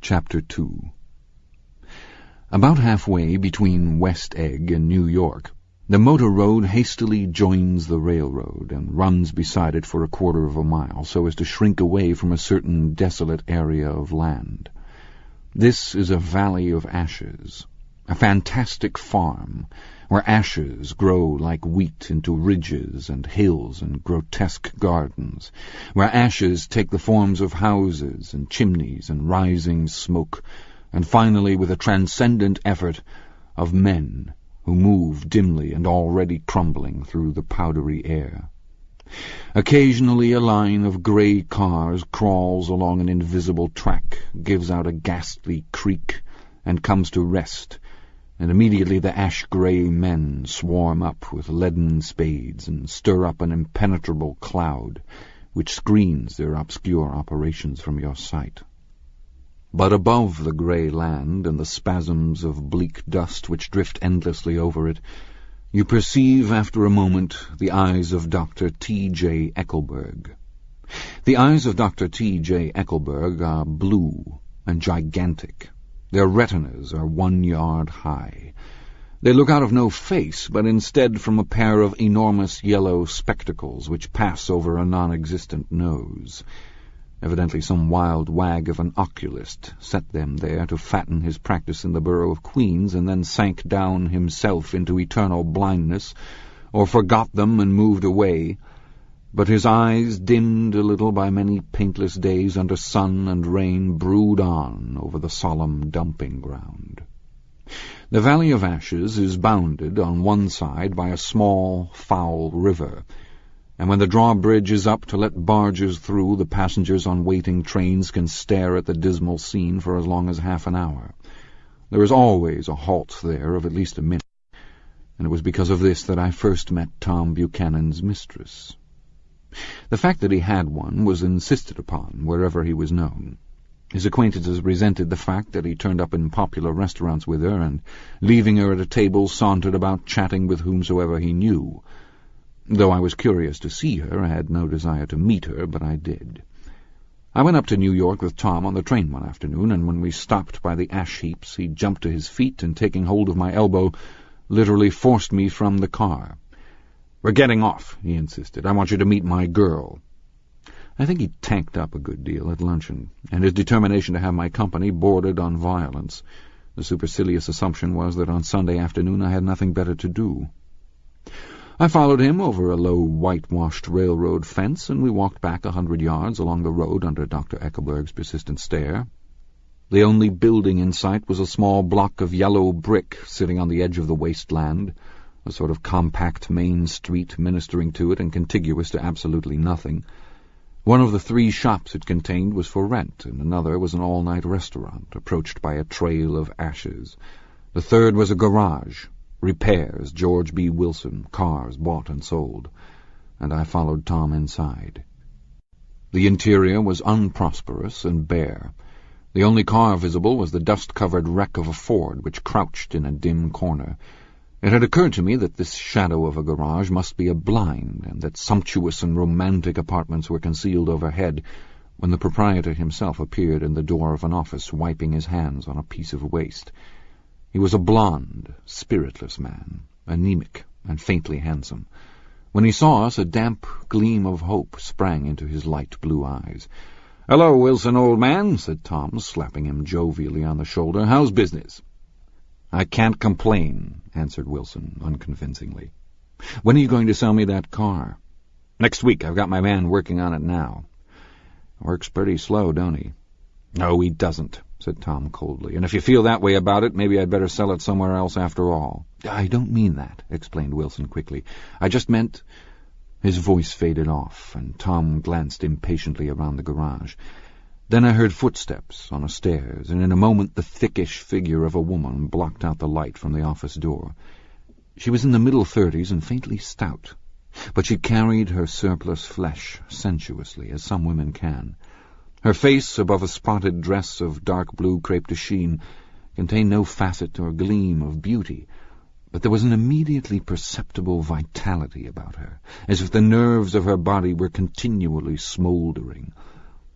Chapter 2. About halfway between West Egg and New York, the motor road hastily joins the railroad and runs beside it for a quarter of a mile so as to shrink away from a certain desolate area of land. This is a valley of ashes, a fantastic farm where ashes grow like wheat into ridges and hills and grotesque gardens, where ashes take the forms of houses and chimneys and rising smoke, and finally, with a transcendent effort, of men who move dimly and already crumbling through the powdery air. Occasionally a line of grey cars crawls along an invisible track, gives out a ghastly creak, and comes to rest, and immediately the ash-grey men swarm up with leaden spades and stir up an impenetrable cloud which screens their obscure operations from your sight. But above the grey land and the spasms of bleak dust which drift endlessly over it, you perceive after a moment the eyes of Dr. T.J. Eckelberg. The eyes of Dr. T.J. Eckelberg are blue and gigantic. Their retinas are 1 yard high. They look out of no face, but instead from a pair of enormous yellow spectacles which pass over a non-existent nose. Evidently some wild wag of an oculist set them there to fatten his practice in the borough of Queens, and then sank down himself into eternal blindness, or forgot them and moved away. But his eyes, dimmed a little by many paintless days under sun and rain, brood on over the solemn dumping ground. The Valley of Ashes is bounded on one side by a small, foul river, and when the drawbridge is up to let barges through, the passengers on waiting trains can stare at the dismal scene for as long as half an hour. There is always a halt there of at least a minute, and it was because of this that I first met Tom Buchanan's mistress. The fact that he had one was insisted upon wherever he was known. His acquaintances resented the fact that he turned up in popular restaurants with her, and, leaving her at a table, sauntered about chatting with whomsoever he knew. Though I was curious to see her, I had no desire to meet her, but I did. I went up to New York with Tom on the train one afternoon, and when we stopped by the ash-heaps, he jumped to his feet and, taking hold of my elbow, literally forced me from the car. "We're getting off," he insisted. "I want you to meet my girl." I think he tanked up a good deal at luncheon, and his determination to have my company bordered on violence. The supercilious assumption was that on Sunday afternoon I had nothing better to do. I followed him over a low, whitewashed railroad fence, and we walked back 100 yards along the road under Dr. Eckelberg's persistent stare. The only building in sight was a small block of yellow brick sitting on the edge of the wasteland, a sort of compact main street ministering to it and contiguous to absolutely nothing. One of the 3 shops it contained was for rent, and another was an all-night restaurant, approached by a trail of ashes. The third was a garage, repairs, George B. Wilson, cars bought and sold, and I followed Tom inside. The interior was unprosperous and bare. The only car visible was the dust-covered wreck of a Ford which crouched in a dim corner. It had occurred to me that this shadow of a garage must be a blind, and that sumptuous and romantic apartments were concealed overhead, when the proprietor himself appeared in the door of an office, wiping his hands on a piece of waste. He was a blond, spiritless man, anemic and faintly handsome. When he saw us, a damp gleam of hope sprang into his light blue eyes. "Hello, Wilson, old man," said Tom, slapping him jovially on the shoulder. "How's business?" "I can't complain," answered Wilson, unconvincingly. "When are you going to sell me that car?" "Next week. I've got my man working on it now." "Works pretty slow, don't he?" "No, he doesn't," said Tom coldly. "And if you feel that way about it, maybe I'd better sell it somewhere else after all." "I don't mean that," explained Wilson quickly. "I just meant—" His voice faded off, and Tom glanced impatiently around the garage. Then I heard footsteps on the stairs, and in a moment the thickish figure of a woman blocked out the light from the office door. She was in the middle 30s and faintly stout, but she carried her surplus flesh sensuously, as some women can. Her face, above a spotted dress of dark blue crepe de chine, contained no facet or gleam of beauty, but there was an immediately perceptible vitality about her, as if the nerves of her body were continually smouldering.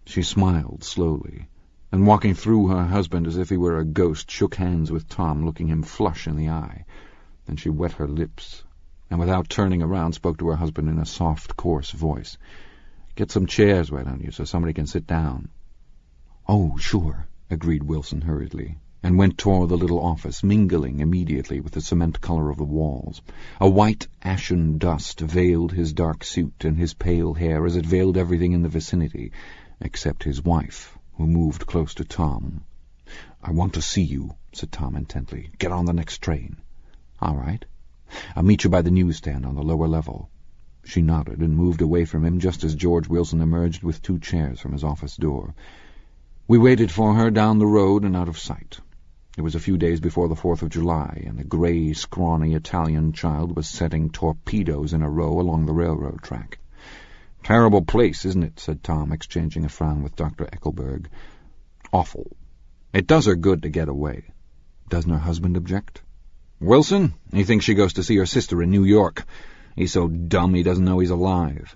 She smiled slowly, and walking through her husband as if he were a ghost, shook hands with Tom, looking him flush in the eye. Then she wet her lips, and without turning around spoke to her husband in a soft, coarse voice. "Get some chairs, why don't you, so somebody can sit down?" "Oh, sure," agreed Wilson hurriedly, and went toward the little office, mingling immediately with the cement color of the walls. A white, ashen dust veiled his dark suit and his pale hair as it veiled everything in the vicinity, except his wife, who moved close to Tom. "I want to see you," said Tom intently. "Get on the next train." "All right. I'll meet you by the newsstand on the lower level." She nodded and moved away from him just as George Wilson emerged with 2 chairs from his office door. We waited for her down the road and out of sight. It was a few days before the 4th of July, and a grey, scrawny Italian child was setting torpedoes in a row along the railroad track. "Terrible place, isn't it?" said Tom, exchanging a frown with Dr. Eckelberg. "Awful. It does her good to get away." "Doesn't her husband object?" "Wilson? He thinks she goes to see her sister in New York. He's so dumb he doesn't know he's alive."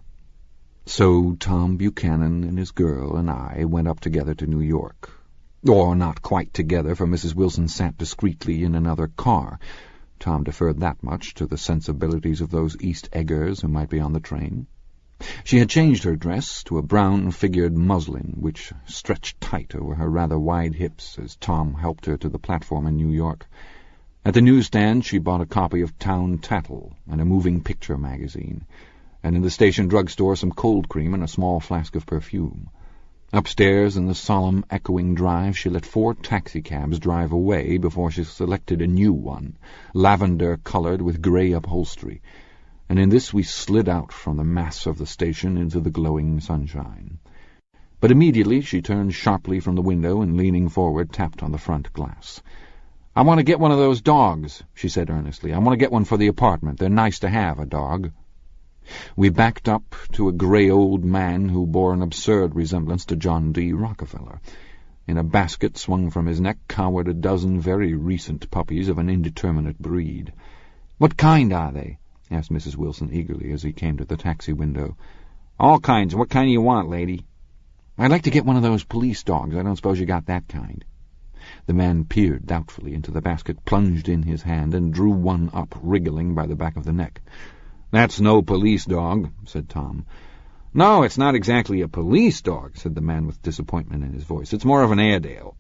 So Tom Buchanan and his girl and I went up together to New York. Or not quite together, for Mrs. Wilson sat discreetly in another car. Tom deferred that much to the sensibilities of those East Eggers who might be on the train. She had changed her dress to a brown-figured muslin, which stretched tight over her rather wide hips as Tom helped her to the platform in New York. At the newsstand she bought a copy of Town Tattle and a moving picture magazine, and in the station drugstore some cold cream and a small flask of perfume. Upstairs in the solemn, echoing drive she let 4 taxicabs drive away before she selected a new one, lavender-colored with grey upholstery, and in this we slid out from the mass of the station into the glowing sunshine. But immediately she turned sharply from the window and, leaning forward, tapped on the front glass. "I want to get one of those dogs," she said earnestly. "I want to get one for the apartment. They're nice to have, a dog." We backed up to a grey old man who bore an absurd resemblance to John D. Rockefeller. In a basket swung from his neck cowered a dozen very recent puppies of an indeterminate breed. "What kind are they?" asked Mrs. Wilson eagerly as he came to the taxi window. "All kinds. What kind do you want, lady?" "I'd like to get one of those police dogs. I don't suppose you got that kind." The man peered doubtfully into the basket, plunged in his hand, and drew one up, wriggling by the back of the neck. "That's no police dog," said Tom. "No, it's not exactly a police dog," said the man with disappointment in his voice. "It's more of an Airedale."